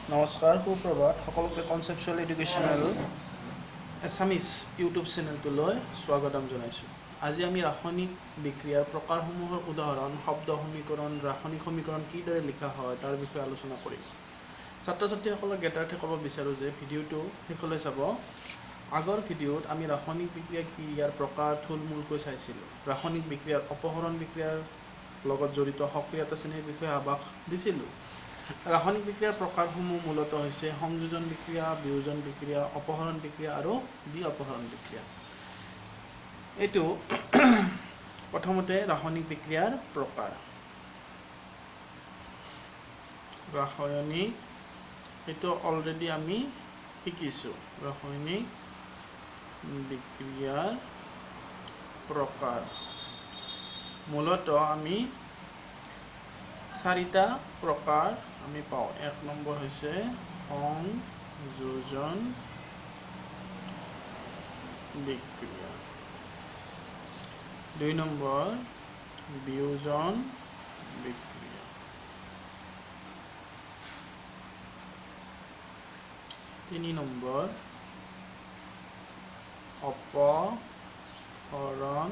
নমস্কাৰ সুপ্ৰভাত সকলোকে conceptual educational এছামিছ YouTube চেনেলটোলৈ স্বাগতম জনাইছোঁ। আজি আমি ৰাসায়নিক বিক্ৰিয়াৰ প্ৰকাৰসমূহৰ উদাহৰণ, শব্দ সমীকৰণ, ৰাসায়নিক সমীকৰণ কিদৰে লিখা হয় তাৰ বিষয়ে আলোচনা কৰিম। ছাত্ৰ ছাত্ৰীসকলক জ্ঞাতাৰ্থে ক'ব বিচাৰোঁ যে ভিডিঅ'টো শেষলৈ চাব। আগৰ ভিডিঅ'ত আমি ৰাসায়নিক বিক্ৰিয়া কি, ইয়াৰ প্ৰকাৰ থুলমূলকৈ চাইছিলোঁ। ৰাসায়নিক বিক্ৰিয়াৰ অপহৰণ বিক্ৰিয়াৰ লগত জড়িত সক্ৰিয়তা শ্ৰেণীৰ বিষয়ে আভাস দিছিলোঁ। ৰাসায়নিক বিক্ৰিয়াৰ প্ৰকাৰসমূহ মূলতঃ হৈছে সংযোজন বিক্ৰিয়া, বিয়োজন বিক্ৰিয়া, অপহৰণ বিক্ৰিয়া আৰু দ্বি অপহৰণ বিক্ৰিয়া। এইটো প্ৰথমতে ৰাসায়নিক বিক্ৰিয়াৰ প্ৰকাৰ। ৰাসায়নিক এইটো অলৰেডি আমি শিকিছোঁ। ৰাসায়নিক বিক্ৰিয়াৰ প্ৰকাৰ মূলতঃ আমি চাৰিটা প্ৰকাৰ আমি পাওঁ। এক নম্বৰ হৈছে সংযোজন বিক্ৰিয়া, দুই নম্বৰ বিয়োজন বিক্ৰিয়া, তিনি নম্বৰ অপহৰণ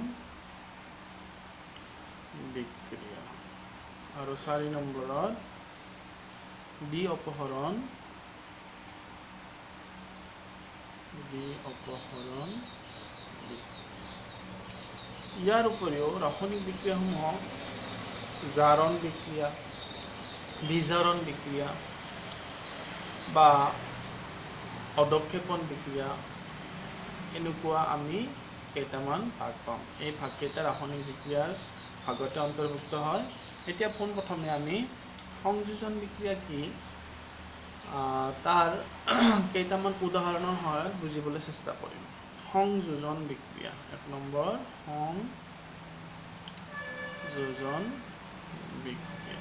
বিক্ৰিয়া আৰু চাৰি নম্বৰত দ্বি অপহৰণ বিক্ৰিয়া। ইয়াৰ উপৰিও ৰাসায়নিক বিক্ৰিয়াসমূহক জাৰণ বিক্ৰিয়া, বিজাৰণ বিক্ৰিয়া বা অধক্ষেপণ বিক্ৰিয়া এনেকুৱা আমি কেইটামান ভাগ পাম। এই ভাগকেইটা ৰাসায়নিক বিক্ৰিয়াৰ ভাগতে অন্তৰ্ভুক্ত হয়। এতিয়া পোনপ্ৰথমে আমি সংযোজন বিক্ৰিয়া কি তাৰ কেইটামান উদাহৰণৰ সহায়ত বুজিবলৈ চেষ্টা কৰিম। সংযোজন বিক্ৰিয়া, এক নম্বৰ সংযোজন বিক্ৰিয়া।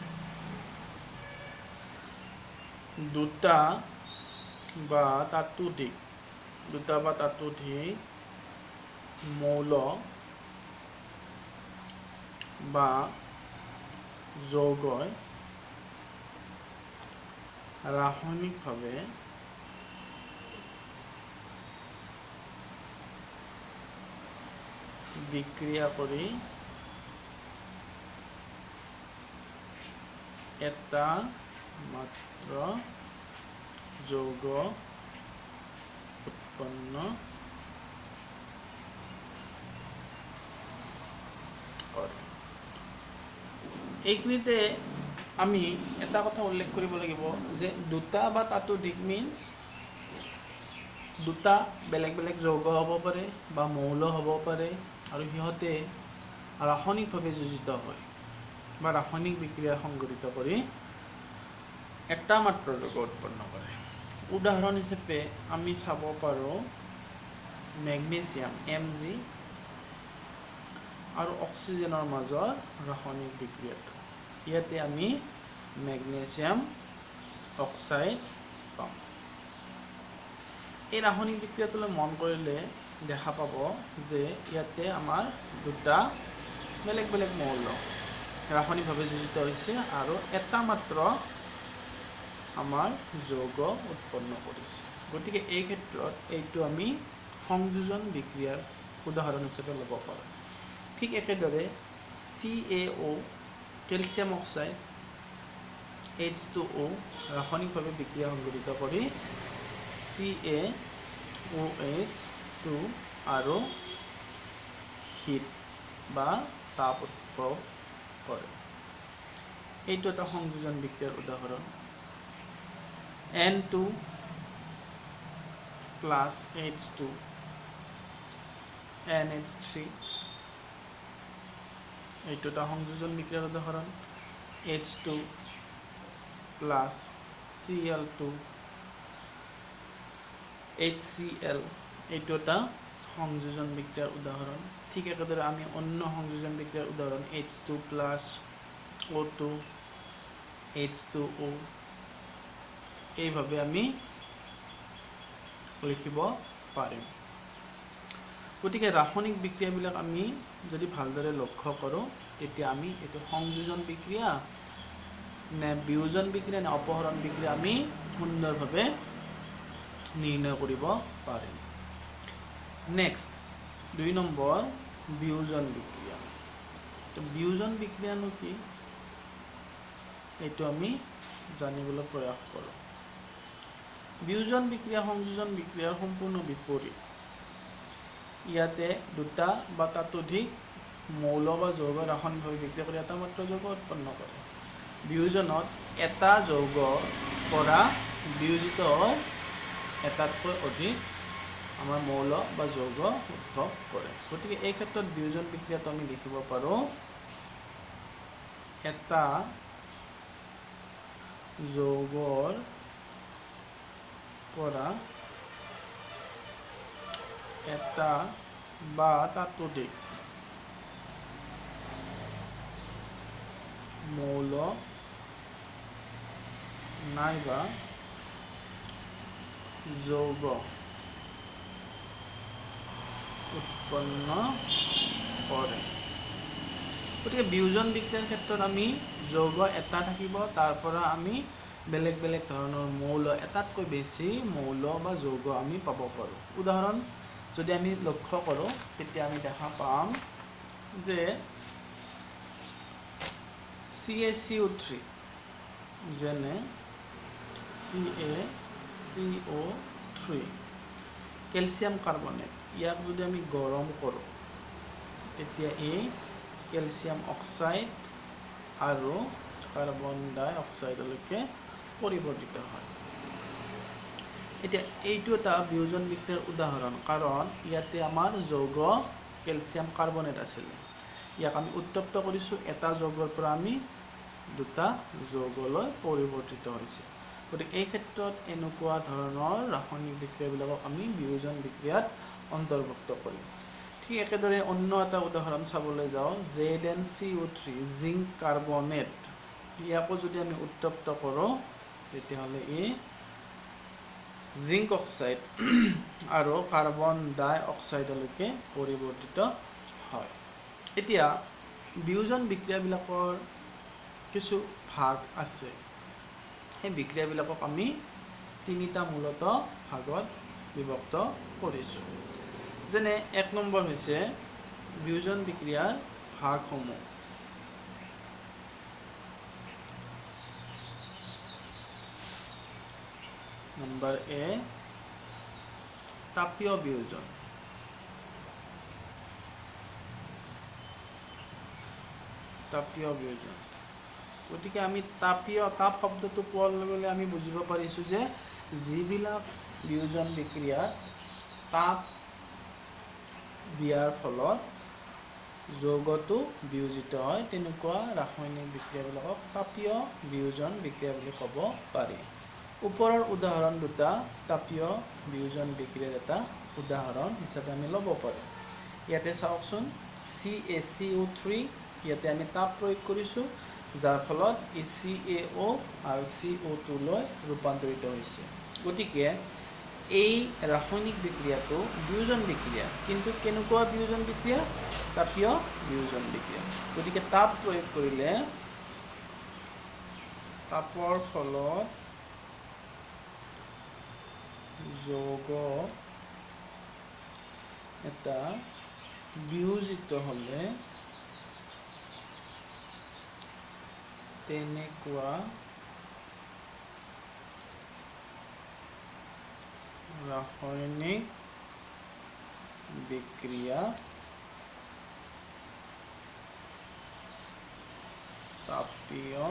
দুটা বা তাতোধিক মৌল বা যৌগই ৰাসায়নিকভাৱে বিক্ৰিয়া কৰি এটা মাত্ৰ যৌগ উৎপন্ন কৰে। এইখিনিতে আমি এটা কথা উল্লেখ কৰিব লাগিব যে দুটা বা তাতোধিক মিন্স দুটা বেলেগ বেলেগ যৌগ হ'ব পাৰে বা মৌল হ'ব পাৰে আৰু সিহঁতে ৰাসায়নিকভাৱে যোজিত হয় বা ৰাসায়নিক বিক্ৰিয়া সংঘটিত কৰি এটা মাত্ৰ যৌগ উৎপন্ন কৰে। উদাহৰণ হিচাপে আমি চাব পাৰোঁ মেগনেছিয়াম Mg আৰু অক্সিজেনৰ মাজৰ ৰাসায়নিক বিক্ৰিয়াটো। ইয়াতে আমি মেগনেছিয়াম অক্সাইড পাম। এই ৰাসায়নিক বিক্ৰিয়াটোলৈ মন কৰিলে দেখা পাব যে ইয়াতে আমাৰ দুটা বেলেগ বেলেগ মৌল ৰাসায়নিকভাৱে যোজিত হৈছে আৰু এটা মাত্ৰ আমাৰ যৌগ উৎপন্ন কৰিছে। গতিকে এই ক্ষেত্ৰত এইটো আমি সংযোজন বিক্ৰিয়াৰ উদাহৰণ হিচাপে ল'ব পাৰোঁ। ঠিক একেদৰে CaO কেলছিয়াম অক্সাইড H2O ৰাসায়নিকভাৱে বিক্ৰিয়া সংঘটিত কৰি CaOH2 আৰু হিট বা তাপ উৎপন্ন কৰে। এইটো এটা সংযোজন বিক্ৰিয়াৰ উদাহৰণ। N2 plus H2 NH3 এইটো এটা সংযোজন বিক্ৰিয়াৰ উদাহৰণ। H2 plus Cl2 HCl এইটো এটা সংযোজন বিক্ৰিয়াৰ উদাহৰণ। ঠিক একেদৰে আমি অন্য সংযোজন বিক্ৰিয়াৰ উদাহৰণ H2 plus O2 H2O এইভাৱে আমি লিখিব পাৰিম। গতিকে ৰাসায়নিক বিক্ৰিয়াবিলাক আমি যদি ভালদৰে লক্ষ্য কৰোঁ তেতিয়া আমি এইটো সংযোজন বিক্ৰিয়া নে বিয়োজন বিক্ৰিয়া না অপহৰণ বিক্ৰিয়া আমি সুন্দৰভাৱে নিৰ্ণয় কৰিব পাৰিম। নেক্সট 2 নম্বৰ বিয়োজন বিক্ৰিয়া। তো বিয়োজন বিক্ৰিয়ানো কি এইটো আমি জানিবলৈ প্ৰয়াস কৰোঁ। বিয়োজন বিক্ৰিয়া সংযোজন বিক্ৰিয়াৰ সম্পূৰ্ণ বিপৰীত। ইয়াতে দুটা বা ততোধিক মৌল বা যৌগ ৰাসায়নিকভাৱে বিক্ৰিয়া কৰি এটা মাত্ৰ যৌগ উৎপন্ন কৰে। বিয়োজনত এটা যৌগৰ পৰা বিয়োজিত হয় এটাতকৈ অধিক আমাৰ মৌল বা যৌগ উদ্ভৱ কৰে। গতিকে এই ক্ষেত্ৰত বিয়োজন বিক্ৰিয়াটো আমি লিখিব পাৰোঁ এটা যৌগৰ পৰা এটা বা ততোধিক মৌল নাইবা যৌগ উৎপন্ন কৰে। গতিকে বিয়োজন বিক্ৰিয়াৰ ক্ষেত্ৰত আমি যৌগ এটা থাকিব, তাৰ পৰা আমি বেলেগ বেলেগ ধৰণৰ মৌল এটাতকৈ বেছি মৌল বা যৌগ আমি পাব পাৰোঁ। উদাহৰণ যদি আমি লক্ষ্য কৰোঁ তেতিয়া আমি দেখা পাম যে CaCO3 যেনে CaCO3 কেলছিয়াম কাৰ্বনেট, ইয়াক যদি আমি গৰম কৰোঁ তেতিয়া এই কেলছিয়াম অক্সাইড আৰু কাৰ্বন ডাই অক্সাইডলৈকে পৰিৱৰ্তিত হয়। এতিয়া এইটো এটা বিয়োজন বিক্ৰিয়াৰ উদাহৰণ, কাৰণ ইয়াতে আমাৰ যৌগ কেলছিয়াম কাৰ্বনেট আছিলে, ইয়াক আমি উত্তপ্ত কৰিছোঁ, এটা যৌগৰ পৰা আমি দুটা যৌগলৈ পৰিৱৰ্তিত হৈছে। গতিকে এই ক্ষেত্ৰত এনেকুৱা ধৰণৰ ৰাসায়নিক বিক্ৰিয়াবিলাকক আমি বিয়োজন বিক্ৰিয়াত অন্তৰ্ভুক্ত কৰিম। ঠিক একেদৰে অন্য এটা উদাহৰণ চাবলৈ যাওঁ, ZnCO3 জিংক কাৰ্বনেট, ইয়াকো যদি আমি উত্তপ্ত কৰোঁ তেতিয়াহ'লে ই জিংক অক্সাইড আৰু কাৰ্বন ডাই অক্সাইডলৈকে পৰিৱৰ্তিত হয়। এতিয়া বিয়োজন বিক্ৰিয়াবিলাকৰ কিছু ভাগ আছে। সেই বিক্ৰিয়াবিলাকক আমি তিনিটা মূলত ভাগত বিভক্ত কৰিছোঁ। যেনে 1 নম্বৰ হৈছে বিয়োজন বিক্ৰিয়াৰ ভাগসমূহ। নম্বৰ এ তাপীয় বিয়োজন। তাপীয় বিয়োজন। গতিকে আমি তাপ শব্দটো পোৱাৰ লগে লগে আমি বুজিব পাৰিছোঁ যে যিবিলাক বিয়োজন বিক্ৰিয়াত তাপ দিয়াৰ ফলত যৌগটো বিয়োজিত হয় তেনেকুৱা ৰাসায়নিক বিক্ৰিয়াবিলাকক তাপীয় বিয়োজন বিক্ৰিয়া বুলি ক'ব পাৰি। ওপৰৰ উদাহৰণ দুটা তাপীয় বিয়োজন বিক্ৰিয়াৰ এটা উদাহৰণ হিচাপে আমি ল'ব পাৰোঁ। ইয়াতে চাওকচোন CaCO3, ইয়াতে আমি তাপ প্ৰয়োগ কৰিছোঁ, যাৰ ফলত ই CaO আৰু CO2 লৈ ৰূপান্তৰিত হৈছে। গতিকে এই ৰাসায়নিক বিক্ৰিয়াটো বিয়োজন বিক্ৰিয়া, কিন্তু কেনেকুৱা বিয়োজন বিক্ৰিয়া? তাপীয় বিয়োজন বিক্ৰিয়া। গতিকে তাপ প্ৰয়োগ কৰিলে তাপৰ ফলত যৌগ এটা বিয়োজিত হ'লে তেনেকুৱা ৰাসায়নিক বিক্ৰিয়া তাপীয়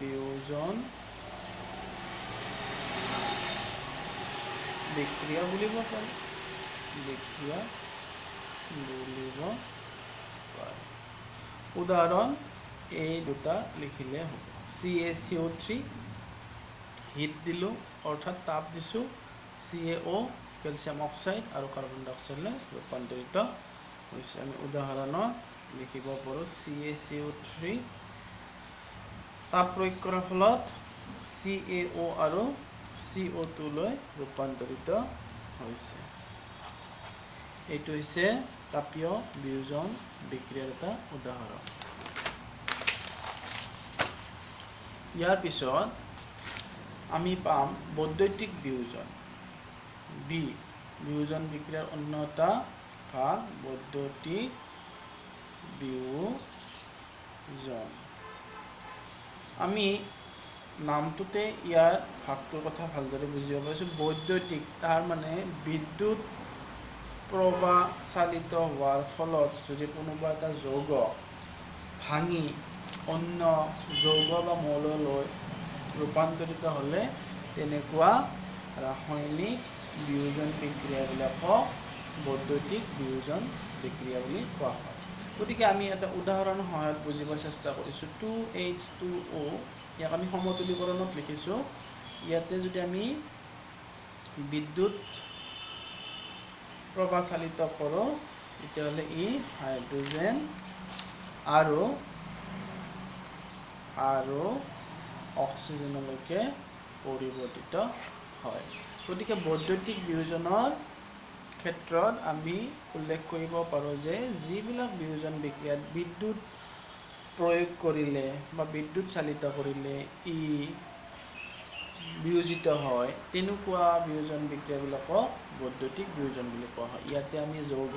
বিয়োজন বিক্ৰিয়া বুলিব পাৰি। বিক্ৰিয়া বুলিব পাৰি। উদাহৰণ এই দুটা লিখিলে হ'ব। CaCO3 হিট দিলোঁ অৰ্থাৎ তাপ দিছোঁ, CaO কেলছিয়াম অক্সাইড আৰু কাৰ্বন ডাই অক্সাইডলৈ ৰূপান্তৰিত হৈছে। আমি উদাহৰণত লিখিব পাৰোঁ CaCO3 তাপ প্ৰয়োগ কৰাৰ ফলত CaO আৰু CO2 লৈ ৰূপান্তৰিত হৈছে। এইটো হৈছে তাপীয় বিয়োজন বিক্ৰিয়াৰ এটা উদাহৰণ। ইয়াৰ পিছত আমি পাম বৈদ্যুতিক বিয়োজন। বি বিয়োজন বিক্ৰিয়াৰ অন্য এটা ভাগ বৈদ্যুতিক বিয়োজন। আমি নামটোতে ইয়াৰ ভাগটোৰ কথা ভালদৰে বুজিব পাৰিছোঁ। বৈদ্যুতিক তাৰ মানে বিদ্যুৎ প্ৰবাহ চালিত হোৱাৰ ফলত যদি কোনোবা এটা যৌগ ভাঙি অন্য যৌগ বা মৌললৈ ৰূপান্তৰিত হ'লে তেনেকুৱা ৰাসায়নিক বিয়োজন বিক্ৰিয়াবিলাকক বৈদ্যুতিক বিয়োজন বিক্ৰিয়া বুলি কোৱা হয়। গতিকে আমি এটা উদাহৰণৰ সহায়ত বুজিব চেষ্টা কৰিছোঁ। 2H2O ইয়াক আমি সমতুলীকৰণত লিখিছোঁ। ইয়াতে যদি আমি বিদ্যুৎ প্ৰবাহ চালিত কৰোঁ তেতিয়াহ'লে ই হাইড্ৰজেন আৰু অক্সিজেনলৈকে পৰিৱৰ্তিত হয়। গতিকে বৈদ্যুতিক বিয়োজনৰ ক্ষেত্ৰত আমি উল্লেখ কৰিব পাৰোঁ যে যিবিলাক বিয়োজন বিক্ৰিয়াত বিদ্যুৎ প্ৰয়োগ কৰিলে বা বিদ্যুৎ চালিত কৰিলে ই বিয়োজিত হয় তেনেকুৱা বিয়োজন বিক্ৰিয়াবিলাকক বৈদ্যুতিক বিয়োজন বুলি কোৱা হয়। ইয়াতে আমি যৌগ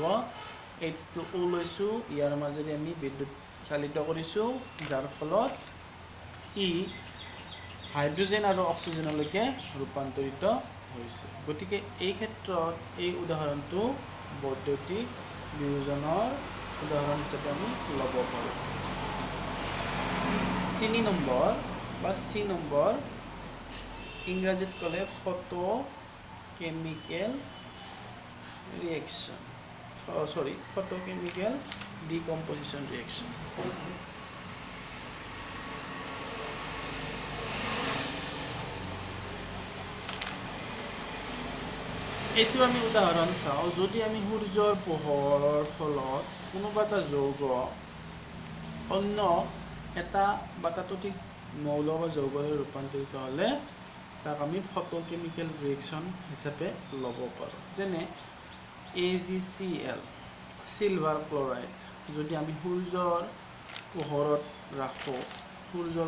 H2O লৈছোঁ, ইয়াৰ মাজেৰে আমি বিদ্যুৎ চালিত কৰিছোঁ যাৰ ফলত ই হাইড্ৰজেন আৰু অক্সিজেনলৈকে ৰূপান্তৰিত হৈছে। গতিকে এই ক্ষেত্ৰত এই উদাহৰণটো বৈদ্যুতিক বিয়োজনৰ উদাহৰণ হিচাপে আমি ল'ব পাৰোঁ। 3 নম্বৰ বা C নম্বৰ ইংৰাজীত ক'লে ফটোকেমিকেল ৰিয়েকশ্যন, ফটোকেমিকেল ডিকম্পজিশ্যন ৰিয়েকশ্যন। এইটো আমি উদাহৰণ চাওঁ। যদি আমি সূৰ্যৰ পোহৰৰ ফলত কোনোবা এটা যৌগ অন্য এটা বা তাতোধিক মৌল বা যৌগলৈ ৰূপান্তৰিত হ'লে তাক আমি ফটোকেমিকেল ৰিয়েকশ্যন হিচাপে ল'ব পাৰোঁ। যেনে AgCl চিলভাৰ ক্লৰাইড যদি আমি সূৰ্যৰ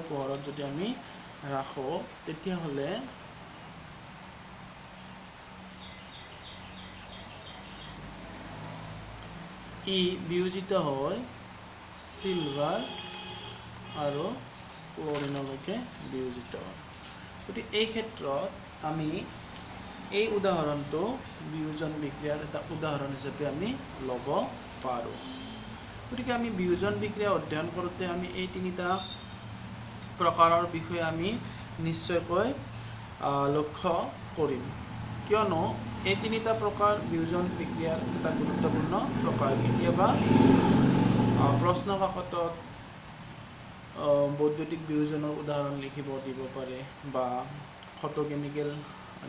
পোহৰত যদি আমি ৰাখোঁ তেতিয়াহ'লে ই বিয়োজিত হৈ চিলভাৰ আৰু ক্লৰিনলৈকে বিয়োজিত হয়। গতিকে এই ক্ষেত্ৰত আমি এই উদাহৰণটো বিয়োজন বিক্ৰিয়াৰ এটা উদাহৰণ হিচাপে আমি ল'ব পাৰোঁ। গতিকে আমি বিয়োজন বিক্ৰিয়া অধ্যয়ন কৰোঁতে আমি এই তিনিটা প্ৰকাৰৰ বিষয়ে আমি নিশ্চয়কৈ লক্ষ্য কৰিম, কিয়নো এই তিনিটা প্ৰকাৰ বিয়োজন বিক্ৰিয়াৰ এটা গুৰুত্বপূৰ্ণ প্ৰকাৰ। কেতিয়াবা প্ৰশ্ন কাকতত বৈদ্যুতিক বিয়োজনৰ উদাহৰণ লিখিব দিব পাৰে বা ফটোকেমিকেল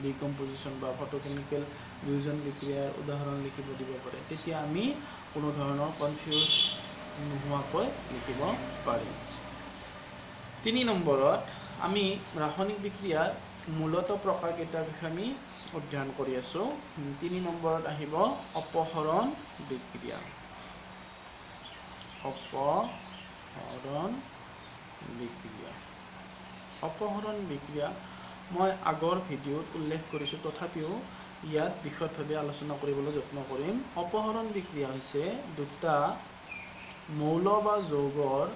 ডিকম্পজিশ্যন বা ফটোকেমিকেল বিয়োজন বিক্ৰিয়াৰ উদাহৰণ লিখিব দিব পাৰে। তেতিয়া আমি কোনো ধৰণৰ কনফিউজ নোহোৱাকৈ লিখিব পাৰিম। 3 নম্বৰত আমি ৰাসায়নিক বিক্ৰিয়াৰ মূলত প্ৰকাৰকেইটাৰ বিষয়ে আমি অধ্যয়ন কৰি আছোঁ। 3 নম্বৰত আহিব অপহৰণ বিক্ৰিয়া। অপহৰণ বিক্ৰিয়া মই আগৰ ভিডিঅ'ত উল্লেখ কৰিছোঁ, তথাপিও ইয়াত বিশদভাৱে আলোচনা কৰিবলৈ যত্ন কৰিম। অপহৰণ বিক্ৰিয়া হৈছে দুটা মৌল বা যৌগৰ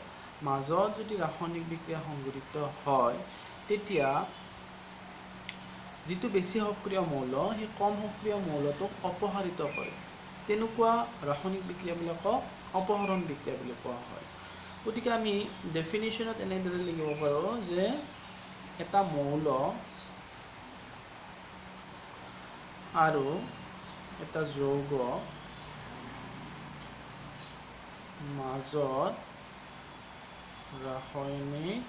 মাজত যদি ৰাসায়নিক বিক্ৰিয়া সংঘটিত হয় তেতিয়া যিটো বেছি সক্ৰিয় মৌল সেই কম সক্ৰিয় মৌলটোক অপসাৰিত কৰে। তেনেকুৱা ৰাসায়নিক বিক্ৰিয়াবিলাকক অপহৰণ বিক্ৰিয়া বুলি কোৱা হয়। গতিকে আমি ডেফিনিশ্যনত এনেদৰে লিখিব পাৰোঁ যে এটা মৌল আৰু এটা যৌগ মাজত ৰাসায়নিক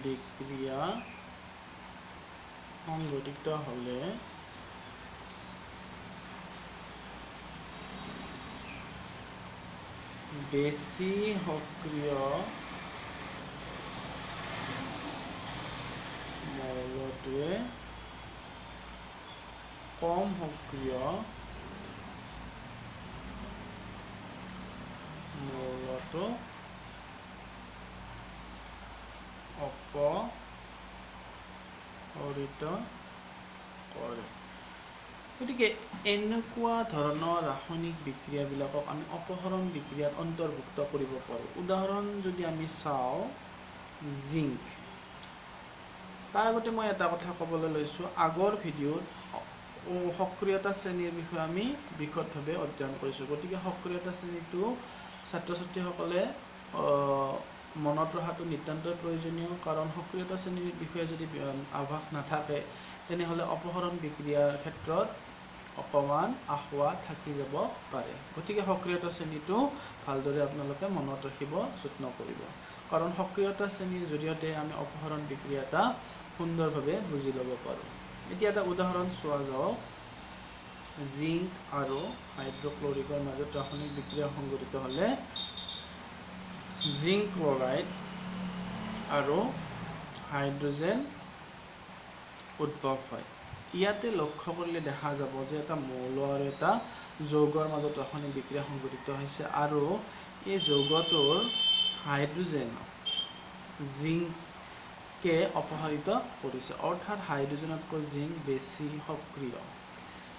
বিক্ৰিয়া সংঘটিত হ'লে বেছি সক্ৰিয় মৌলটোৱে কম সক্ৰিয় মৌলটো অপহৰিত কৰে। গতিকে এনেকুৱা ধৰণৰ ৰাসায়নিক বিক্ৰিয়াবিলাকক আমি অপহৰণ বিক্ৰিয়াত অন্তৰ্ভুক্ত কৰিব পাৰোঁ। উদাহৰণ যদি আমি চাওঁ, জিংক। তাৰ আগতে মই এটা কথা ক'বলৈ লৈছোঁ, আগৰ ভিডিঅ'ত সক্ৰিয়তা শ্ৰেণীৰ বিষয়ে আমি বিশদভাৱে অধ্যয়ন কৰিছোঁ। গতিকে সক্ৰিয়তা শ্ৰেণীটো ছাত্ৰ ছাত্ৰীসকলে মনত ৰখাটো নিতান্তই প্ৰয়োজনীয়, কাৰণ সক্ৰিয়তা শ্ৰেণীৰ বিষয়ে যদি আভাস নাথাকে তেনেহ'লে অপহৰণ বিক্ৰিয়াৰ ক্ষেত্ৰত অকণমান আসোঁৱাহ থাকি যাব পাৰে। গতিকে সক্ৰিয়তা শ্ৰেণীটো ভালদৰে আপোনালোকে মনত ৰাখিব যত্ন কৰিব, কাৰণ সক্ৰিয়তা শ্ৰেণীৰ জৰিয়তে আমি অপহৰণ বিক্ৰিয়া এটা সুন্দৰভাৱে বুজি ল'ব পাৰোঁ। এতিয়া এটা উদাহৰণ চোৱা যাওক, জিংক আৰু হাইড্ৰক্লৰিকৰ মাজত ৰাসায়নিক বিক্ৰিয়া সংঘটিত হ'লে জিংক ক্লৰাইড আৰু হাইড্ৰজেন উদ্ভৱ হয়। ইয়াতে লক্ষ্য কৰিলে দেখা যাব যে এটা মৌল আৰু এটা যৌগৰ মাজত ৰাসায়নিক বিক্ৰিয়া সংঘটিত হৈছে, আৰু এই যৌগটোৰ হাইড্ৰজেন জিংকে অপহৰিত কৰিছে, অৰ্থাৎ হাইড্ৰজেনতকৈ জিংক বেছি সক্ৰিয়।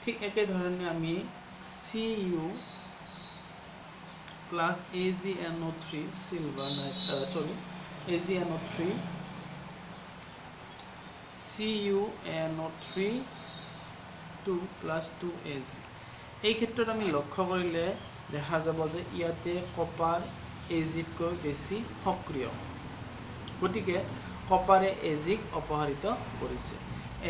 ঠিক একেধৰণে আমি Cu plus AgNO3 silver AgNO3 CuNO3 2 + 2Ag। এই ক্ষেত্ৰত আমি লক্ষ্য কৰিলে দেখা যাব যে ইয়াতে কপাৰ এজিতকৈ বেছি সক্ৰিয়, গতিকে কপাৰে এজিক অপহৰিত কৰিছে।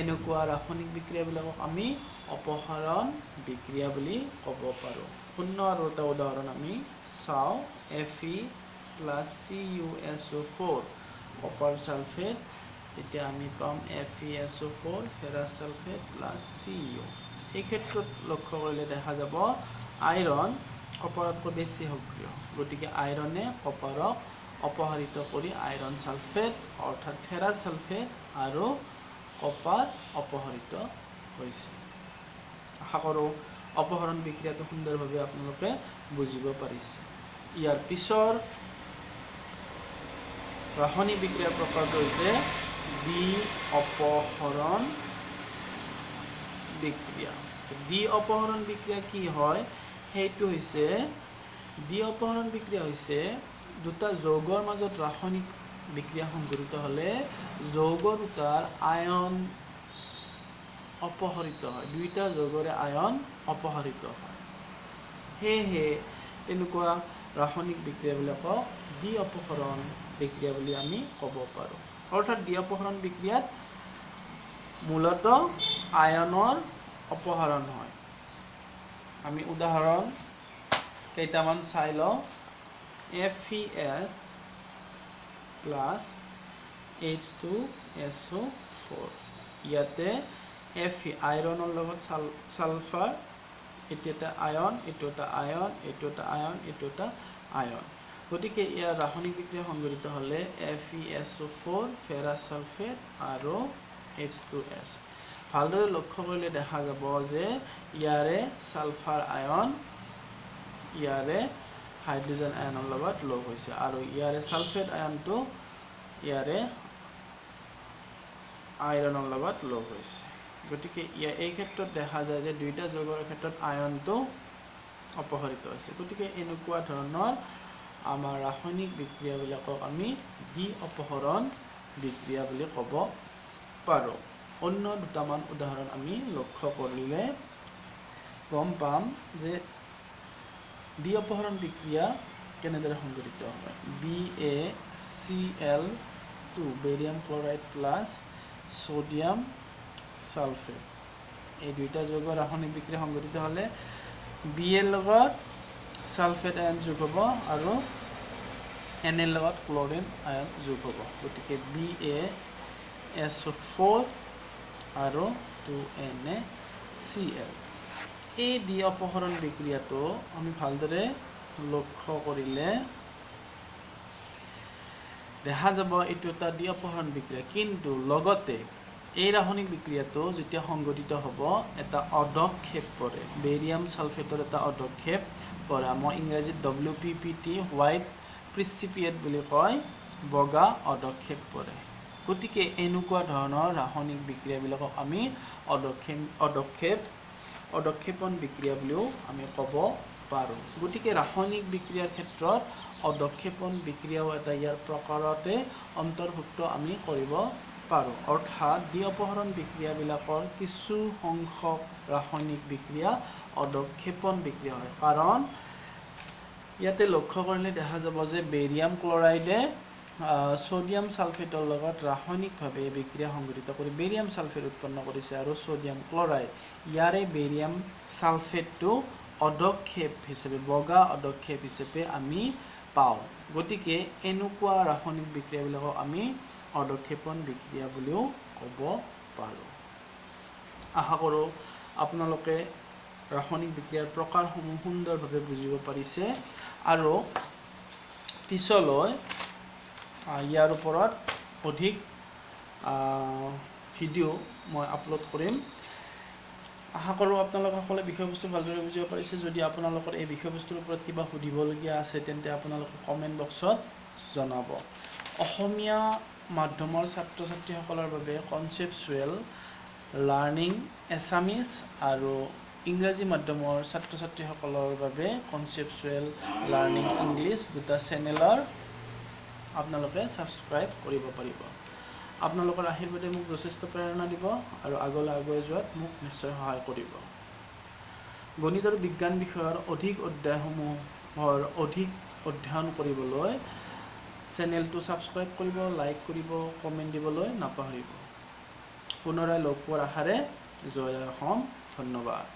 এনেকুৱা ৰাসায়নিক বিক্ৰিয়াবিলাকক আমি অপহৰণ বিক্ৰিয়া বুলি ক'ব পাৰোঁ। অন্য আৰু এটা উদাহৰণ আমি চাওঁ, Fe + CuSO4 কপাৰ ছালফেট, তেতিয়া আমি পাম FeSO4 ফেৰাছ ছালফেট + Cu। এই ক্ষেত্ৰত লক্ষ্য কৰিলে দেখা যাব আইৰণ কপাৰতকৈ বেছি সক্ৰিয়, গতিকে আইৰণে কপাৰক অপহৰিত কৰি আইৰণ ছালফেট অৰ্থাৎ ফেৰাছ ছালফেট আৰু কপাৰ অপহৰিত হৈছে। আশা কৰোঁ অপহৰণ বিক্ৰিয়াটো সুন্দৰভাৱে আপোনালোকে বুজিব পাৰিছে। ইয়াৰ পিছৰ ৰাসায়নিক বিক্ৰিয়াৰ প্ৰকাৰটো হৈছে দ্বি-অপহৰণ বিক্ৰিয়া। দ্বি-অপহৰণ বিক্ৰিয়া কি হয়? সেইটো হৈছে, দ্বি-অপহৰণ বিক্ৰিয়া হৈছে দুটা যৌগৰ মাজত ৰাসায়নিক বিক্ৰিয়া সংঘটিত হ'লে যৌগ দুটাৰ আয়ন অপহৰিত হয়, দুইটা যৌগৰে আয়ন অপহৰিত হয়। সেয়েহে তেনেকুৱা ৰাসায়নিক বিক্ৰিয়াবিলাকক দ্বি-অপহৰণ বিক্ৰিয়া বুলি আমি ক'ব পাৰোঁ। অৰ্থাৎ দ্বি-অপহৰণ বিক্ৰিয়াত মূলতঃ আয়নৰ অপহৰণ হয়। আমি উদাহৰণ কেইটামান চাই লওঁ, FeS + H2SO4। ইয়াতে Fe আইৰণৰ লগত ছালফাৰ, এইটো এটা আয়ন, এইটো এটা আয়ন, এইটো এটা আয়ন, এইটো এটা আয়ন। গতিকে ইয়াৰ ৰাসায়নিক বিক্ৰিয়া সংঘটিত হ'লে FeSO4 ফেৰাছ ছালফেট আৰু H2S। ভালদৰে লক্ষ্য কৰিলে দেখা যাব যে ইয়াৰে ছালফাৰ আয়ন ইয়াৰে হাইড্ৰজেন আয়নৰ লগত লগ হৈছে, আৰু ইয়াৰে ছালফেট আয়নটো ইয়াৰে আইৰণৰ লগত লগ হৈছে। গতিকে এই ক্ষেত্ৰত দেখা যায় যে দুইটা যৌগৰ ক্ষেত্ৰত আয়নটো অপহৰিত হৈছে। গতিকে এনেকুৱা ধৰণৰ আমাৰ ৰাসায়নিক বিক্ৰিয়াবিলাকক আমি দ্বি-অপহৰণ বিক্ৰিয়া বুলি ক'ব পাৰোঁ। অন্য দুটামান উদাহৰণ আমি লক্ষ্য কৰিলে গম পাম যে দ্বি-অপহৰণ বিক্ৰিয়া কেনেদৰে সংঘটিত হয়। BaCl2 barium chloride + sodium sulphate, এই দুইটা যৌগৰ ৰাসায়নিক বিক্ৰিয়া সংঘটিত হ'লে Bৰ লগত ছালফেট আয়ন যোগ হ'ব আৰু Nৰ লগত ক্লৰিন আয়ন যোগ হ'ব। গতিকে BaSO4 আৰু 2NaCl। এই দ্বি-অপহৰণ বিক্ৰিয়াটো আমি ভালদৰে লক্ষ্য কৰিলে দেখা যাব এইটো এটা দ্বি-অপহৰণ বিক্ৰিয়া, কিন্তু লগতে এই ৰাসায়নিক বিক্ৰিয়াটো যেতিয়া সংঘটিত হ'ব এটা অধক্ষেপ পৰে, বেৰিয়াম ছালফেটৰ এটা অধক্ষেপ পৰে। মই ইংৰাজীত WPPT হোৱাইট প্ৰিচিপিয়েট বুলি কয়, বগা অধক্ষেপ পৰে। গতিকে এনেকুৱা ধৰণৰ ৰাসায়নিক বিক্ৰিয়াবিলাকক আমি অদক্ষেপণ বিক্ৰিয়া বুলিও আমি ক'ব পাৰোঁ। গতিকে ৰাসায়নিক বিক্ৰিয়াৰ ক্ষেত্ৰত অদক্ষেপণ বিক্ৰিয়াও এটা ইয়াৰ প্ৰকাৰতে অন্তৰ্ভুক্ত আমি কৰিব পাৰোঁ। অৰ্থাৎ দ্বি অপহৰণ বিক্ৰিয়াবিলাকৰ কিছু সংখ্যক ৰাসায়নিক বিক্ৰিয়া অদক্ষেপণ বিক্ৰিয়া হয়। কাৰণ ইয়াতে লক্ষ্য কৰিলে দেখা যাব যে বেৰিয়াম ক্লৰাইডে সোডিয়াম সালফেটৰ লগত ৰাসায়নিকভাৱে বিক্ৰিয়া সংঘটিত কৰি বেৰিয়াম সালফেট উৎপন্ন কৰিছে আৰু সোডিয়াম ক্লৰাইড ইয়াৰে বেৰিয়াম সালফেটটো অদক্ষেপ হিচাপে বগা অদক্ষেপ হিচাপে আমি পাওঁ। গতিকে এনেকুৱা ৰাসায়নিক বিক্ৰিয়াবিলাকক আমি অদক্ষেপণ বিক্ৰিয়া বুলিও ক'ব পাৰোঁ। আশা কৰোঁ আপোনালোকে ৰাসায়নিক বিক্ৰিয়াৰ প্ৰকাৰসমূহ সুন্দৰভাৱে বুজিব পাৰিছে আৰু পিছলৈ ইয়াৰ ওপৰত অধিক ভিডিঅ' মই আপলোড কৰিম। আশা কৰোঁ আপোনালোকে সকলোৱে বিষয়বস্তু ভালদৰে বুজিব পাৰিছে। যদি আপোনালোকৰ এই বিষয়বস্তুৰ ওপৰত কিবা সুধিবলগীয়া আছে তেন্তে আপোনালোকে কমেণ্ট বক্সত জনাব। অসমীয়া মাধ্যমৰ ছাত্ৰ ছাত্ৰীসকলৰ বাবে কনচেপচুৱেল লাৰ্ণিং এছামিজ আৰু ইংৰাজী মাধ্যমৰ ছাত্ৰ ছাত্ৰীসকলৰ বাবে কনচেপচুৱেল লাৰ্ণিং ইংলিছ দুটা চেনেলৰ আপোনালোকে ছাবস্ক্ৰাইব কৰিব পাৰিব। আপোনালোকৰ আশীৰ্বাদে মোক যথেষ্ট প্ৰেৰণা দিব আৰু আগলৈ আগুৱাই যোৱাত মোক নিশ্চয় সহায় কৰিব। গণিত আৰু বিজ্ঞান বিষয়ৰ অধিক অধ্যয়ন কৰিবলৈ চেনেলটো ছাবস্ক্ৰাইব কৰিব, লাইক কৰিব, কমেণ্ট দিবলৈ নাপাহৰিব। পুনৰাই লগ পোৱাৰ আশাৰে জয় অসম। ধন্যবাদ।